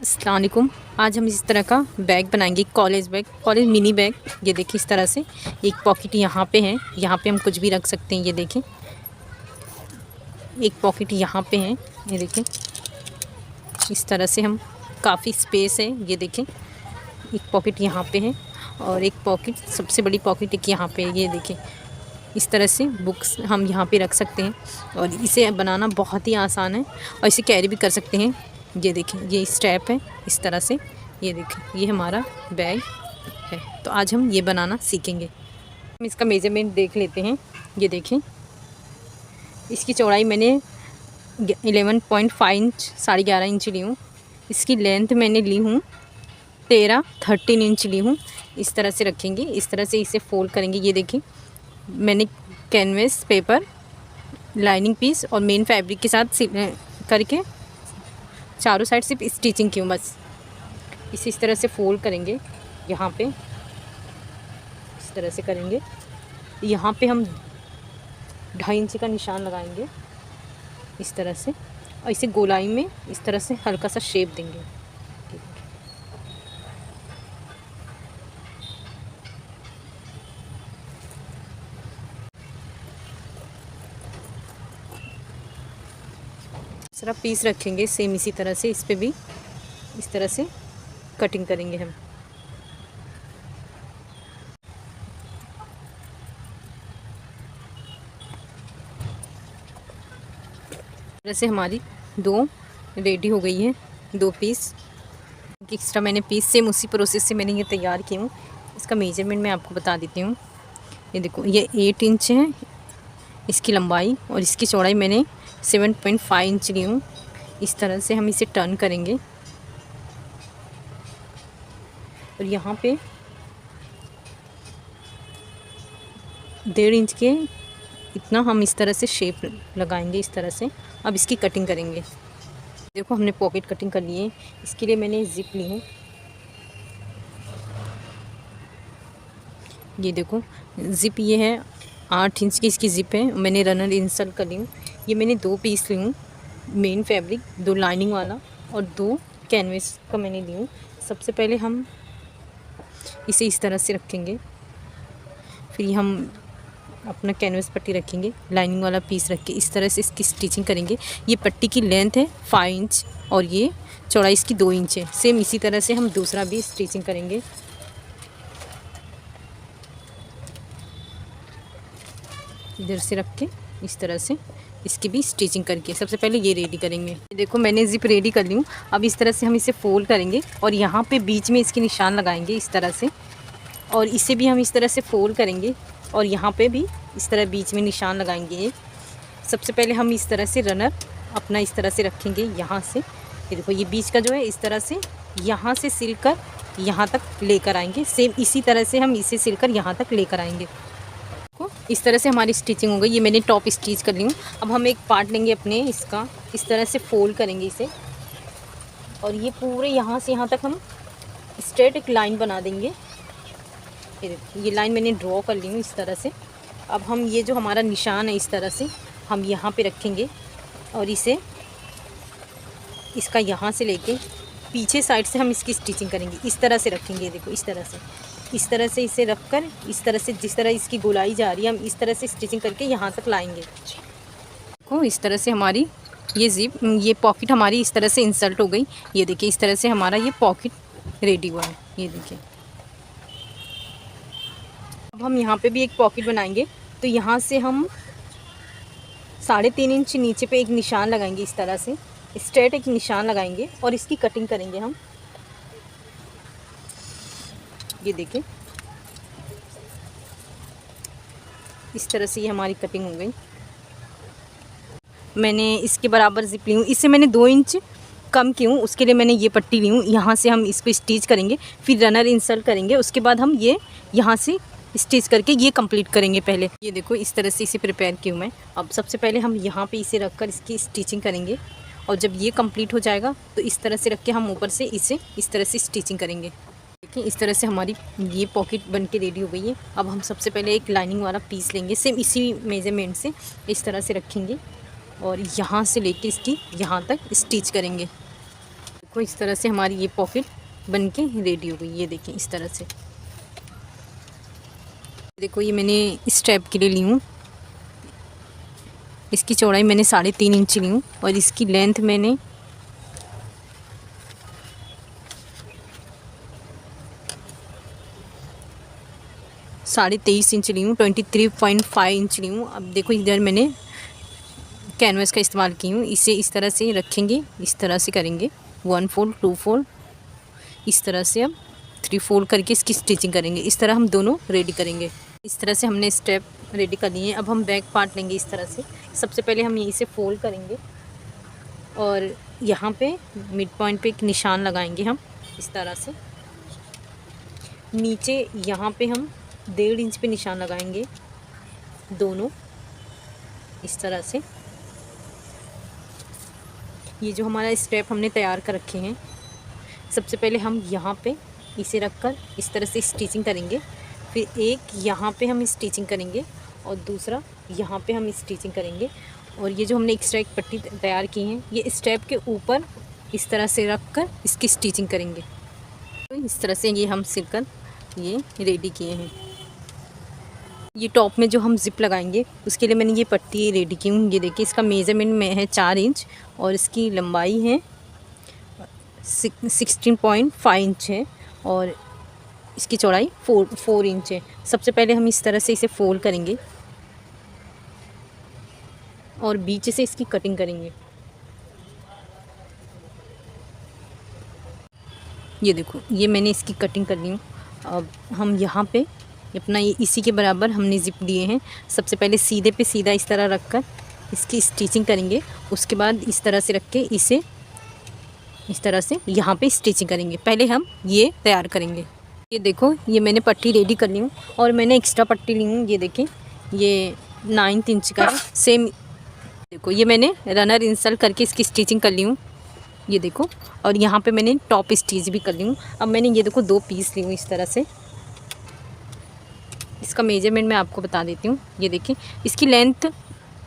अस्सलाम वालेकुम। आज हम इस तरह का बैग बनाएंगे, college bag, college mini bag. ये देखिए इस तरह से एक पॉकेट यहाँ पे है, यहाँ पे हम कुछ भी रख सकते हैं। ये देखें एक पॉकेट यहाँ पे है, ये देखें इस तरह से हम काफ़ी स्पेस है। ये देखें एक पॉकेट यहाँ पे है और एक पॉकेट, सबसे बड़ी पॉकेट एक यहाँ पे है। ये देखें इस तरह से बुक्स हम यहाँ पे रख सकते हैं और इसे बनाना बहुत ही आसान है और इसे कैरी भी कर सकते हैं। ये देखें ये स्टेप है इस तरह से। ये देखें ये हमारा बैग है। तो आज हम ये बनाना सीखेंगे। हम इसका मेजरमेंट देख लेते हैं। ये देखें इसकी चौड़ाई मैंने 11.5 इंच, 11.5 इंच ली हूँ। इसकी लेंथ मैंने ली हूँ 13 इंच ली हूँ। इस तरह से रखेंगे, इस तरह से इसे फोल्ड करेंगे। ये देखें मैंने कैनवस पेपर, लाइनिंग पीस और मेन फैब्रिक के साथ करके चारों साइड सिर्फ स्टिचिंग की हूँ बस। इसे इस तरह से फोल्ड करेंगे, यहाँ पे इस तरह से करेंगे। यहाँ पे हम 2.5 इंच का निशान लगाएंगे इस तरह से और इसे गोलाई में इस तरह से हल्का सा शेप देंगे। दूसरा पीस रखेंगे सेम इसी तरह से, इस पे भी इस तरह से कटिंग करेंगे हम। जैसे हमारी दो रेडी हो गई है, 2 पीस। एक्स्ट्रा मैंने पीस सेम उसी प्रोसेस से मैंने ये तैयार की हूँ। इसका मेजरमेंट मैं आपको बता देती हूँ। ये देखो ये 8 इंच है इसकी लंबाई और इसकी चौड़ाई मैंने 7.5 इंच ली हूँ। इस तरह से हम इसे टर्न करेंगे और यहाँ पे 1.5 इंच के इतना हम इस तरह से शेप लगाएंगे इस तरह से। अब इसकी कटिंग करेंगे। देखो हमने पॉकेट कटिंग कर लिए। इसके लिए मैंने जिप ली है। ये देखो जिप ये है 8 इंच की इसकी जिप है। मैंने रनर इंसर्ट कर ली हूँ। ये मैंने 2 पीस ली हूँ, मेन फैब्रिक 2 लाइनिंग वाला और 2 कैनवस का मैंने ली हूँ। सबसे पहले हम इसे इस तरह से रखेंगे, फिर हम अपना कैनवस पट्टी रखेंगे, लाइनिंग वाला पीस रख के इस तरह से इसकी स्टिचिंग करेंगे। ये पट्टी की लेंथ है 5 इंच और ये चौड़ाई इसकी 2 इंच है। सेम इसी तरह से हम दूसरा भी स्टिचिंग करेंगे। इधर से रख के इस तरह से इसकी भी स्टिचिंग करके सबसे पहले ये रेडी करेंगे। देखो मैंने जिप रेडी कर ली हूँ। अब इस तरह से हम इसे फोल्ड करेंगे और यहाँ पे बीच में इसके निशान लगाएंगे इस तरह से और इसे भी हम इस तरह से फोल्ड करेंगे और यहाँ पे भी इस तरह बीच में निशान लगाएंगे। सबसे पहले हम इस तरह से रनर अपना इस तरह से रखेंगे यहाँ से। ये देखो ये बीच का जो है इस तरह से यहाँ से सिलकर यहाँ तक लेकर आएंगे। सेम इसी तरह से हम इसे सिलकर यहाँ तक लेकर आएंगे। इस तरह से हमारी स्टिचिंग हो गई। ये मैंने टॉप स्टिच कर ली हूँ। अब हम एक पार्ट लेंगे अपने इसका, इस तरह से फोल्ड करेंगे इसे और ये पूरे यहाँ से यहाँ तक हम स्ट्रेट एक लाइन बना देंगे। ये लाइन मैंने ड्रॉ कर ली हूँ इस तरह से। अब हम ये जो हमारा निशान है इस तरह से हम यहाँ पे रखेंगे और इसे इसका यहाँ से लेके पीछे साइड से हम इसकी स्टिचिंग करेंगे। इस तरह से रखेंगे, देखो इस तरह से इसे रखकर इस तरह से जिस तरह इसकी गोलाई जा रही है हम इस तरह से स्टिचिंग करके यहाँ तक लाएंगे। देखो इस तरह से हमारी ये पॉकेट हमारी इस तरह से इंसर्ट हो गई। ये देखिए इस तरह से हमारा ये पॉकेट रेडी हुआ है। ये देखिए अब हम यहाँ पे भी एक पॉकेट बनाएंगे। तो यहाँ से हम 3.5 इंच नीचे पे एक निशान लगाएंगे इस तरह से, स्ट्रेट एक निशान लगाएंगे और इसकी कटिंग करेंगे हम। ये देखिए इस तरह से ये हमारी कटिंग हो गई। मैंने इसके बराबर जिप ली हूँ। इससे मैंने 2 इंच कम की हूँ, उसके लिए मैंने ये पट्टी ली हूँ। यहाँ से हम इसको स्टिच करेंगे, फिर रनर इंसर्ट करेंगे, उसके बाद हम ये यहाँ से स्टिच करके ये कंप्लीट करेंगे। पहले ये देखो इस तरह से इसे प्रिपेयर की हूँ मैं। अब सबसे पहले हम यहाँ पे इसे रखकर इसकी स्टिचिंग करेंगे और जब ये कंप्लीट हो जाएगा तो इस तरह से रख के हम ऊपर से इसे इस तरह से स्टिचिंग करेंगे। देखिए इस तरह से हमारी ये पॉकेट बन के रेडी हो गई है। अब हम सबसे पहले एक लाइनिंग वाला पीस लेंगे, सेम इसी मेजरमेंट से इस तरह से रखेंगे और यहाँ से लेके इसकी यहाँ तक स्टिच करेंगे। देखो इस तरह से हमारी ये पॉकेट बन के रेडी हो गई। ये देखिए इस तरह से। देखो ये मैंने स्ट्रैप के लिए ली हूँ। इसकी चौड़ाई मैंने 3.5 इंच ली हूँ और इसकी लेंथ मैंने 23.5 इंच ली हूँ, 23.5 इंच ली हूँ। अब देखो इधर मैंने कैनवस का इस्तेमाल की हूँ। इसे इस तरह से रखेंगे, इस तरह से करेंगे 1 फोल्ड 2 फोल्ड, इस तरह से अब 3 फोल्ड करके इसकी स्टिचिंग करेंगे। इस तरह हम दोनों रेडी करेंगे। इस तरह से हमने स्टेप रेडी कर लिए हैं। अब हम बैक पार्ट लेंगे इस तरह से। सबसे पहले हम यहीं से फोल्ड करेंगे और यहाँ पे मिड पॉइंट पे एक निशान लगाएंगे हम इस तरह से। नीचे यहाँ पे हम 1.5 इंच पे निशान लगाएंगे दोनों इस तरह से। ये जो हमारा स्टेप हमने तैयार कर रखे हैं, सबसे पहले हम यहाँ पे इसे रखकर इस तरह से स्टिचिंग करेंगे। फिर एक यहाँ पे हम स्टिचिंग करेंगे और दूसरा यहाँ पे हम स्टिचिंग करेंगे। और ये जो हमने एक्स्ट्रा एक पट्टी तैयार की है, ये स्टेप के ऊपर इस तरह से रखकर इसकी स्टिचिंग करेंगे। तो इस तरह से ये हम सिलकर ये रेडी किए हैं। ये टॉप में जो हम ज़िप लगाएंगे उसके लिए मैंने ये पट्टी रेडी की हूँ। ये देखिए इसका मेज़रमेंट में है 4 इंच और इसकी लंबाई है 16.5 इंच है और इसकी चौड़ाई 4 इंच है। सबसे पहले हम इस तरह से इसे फोल्ड करेंगे और बीच से इसकी कटिंग करेंगे। ये देखो ये मैंने इसकी कटिंग कर ली हूँ। अब हम यहाँ पे अपना ये इसी के बराबर हमने ज़िप लिए हैं। सबसे पहले सीधे पे सीधा इस तरह रखकर इसकी स्टिचिंग करेंगे। उसके बाद इस तरह से रख के इसे इस तरह से यहाँ पे स्टिचिंग करेंगे। पहले हम ये तैयार करेंगे। ये देखो ये मैंने पट्टी रेडी कर ली हूँ और मैंने एक्स्ट्रा पट्टी ली हूँ। ये देखें ये 9 इंच का है सेम। देखो ये मैंने रनर इंसर्ट करके इसकी स्टिचिंग कर ली हूँ। ये देखो और यहाँ पे मैंने टॉप स्टिच भी कर ली हूँ। अब मैंने ये देखो 2 पीस ली हूँ इस तरह से। इसका मेजरमेंट मैं आपको बता देती हूँ। ये देखिए इसकी लेंथ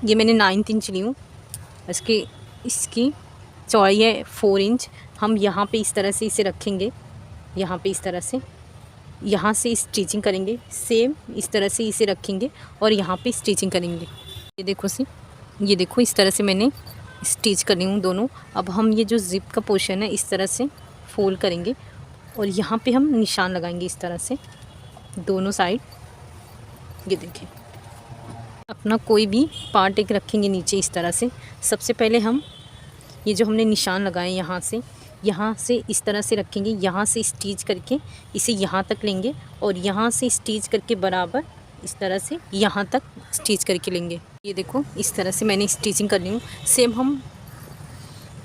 ये मैंने 9 इंच ली हूँ। इसकी चौड़ाई है 4 इंच। हम यहाँ पे इस तरह से इसे रखेंगे, यहाँ पे इस तरह से, यहाँ से स्टिचिंग करेंगे। सेम इस तरह से इसे रखेंगे और यहाँ पे स्टिचिंग करेंगे। ये देखो इस तरह से मैंने स्टिच कर ली हूँ दोनों। अब हम ये जो ज़िप का पोर्शन है इस तरह से फोल्ड करेंगे और यहाँ पे हम निशान लगाएंगे इस तरह से दोनों साइड। ये देखिए अपना कोई भी पार्ट एक रखेंगे नीचे इस तरह से। सबसे पहले हम ये जो हमने निशान लगाए यहाँ से इस तरह से रखेंगे। यहाँ से स्टिच करके इसे यहाँ तक लेंगे और यहाँ से स्टिच करके बराबर इस तरह से यहाँ तक स्टिच करके लेंगे। ये देखो इस तरह से मैंने स्टिचिंग कर ली हूँ। सेम हम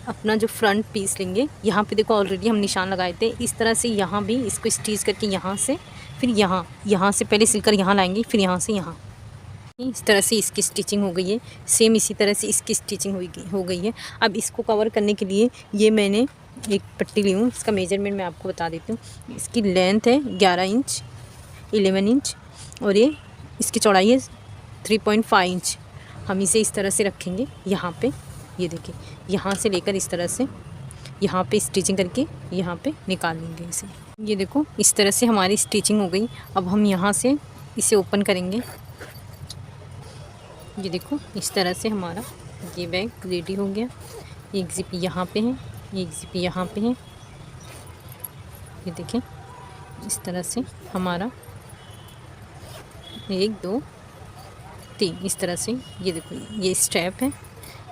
अपना जो फ्रंट पीस लेंगे, यहाँ पे देखो ऑलरेडी हम निशान लगाए थे। इस तरह से यहाँ भी इसको स्टिच करके यहाँ से फिर यहाँ से पहले सिलकर यहाँ लाएंगे, फिर यहाँ से यहाँ। इस तरह से इसकी स्टिचिंग हो गई है। सेम इसी तरह से इसकी स्टिचिंग हो गई है। अब इसको कवर करने के लिए ये मैंने एक पट्टी ली हूँ। इसका मेजरमेंट मैं आपको बता देती हूँ। इसकी लेंथ है 11 इंच 11 इंच और ये इसकी चौड़ाई है 3.5 इंच। हम इसे इस तरह से रखेंगे यहाँ पे। ये देखिए यहाँ से लेकर इस तरह से यहाँ पे स्टिचिंग करके यहाँ पे निकाल लेंगे इसे। ये देखो इस तरह से हमारी स्टिचिंग हो गई। अब हम यहाँ से इसे ओपन करेंगे। ये देखो इस तरह से हमारा ये बैग रेडी हो गया। एक ज़िप यहाँ पे है, एक ज़िप यहाँ पे है। ये देखें इस तरह से हमारा 1 2 3 इस तरह से। ये देखो ये स्ट्रैप है,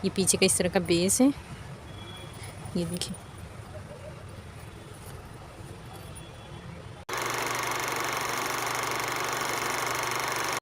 ये पीछे का इस तरह का बेस है। ये देखिए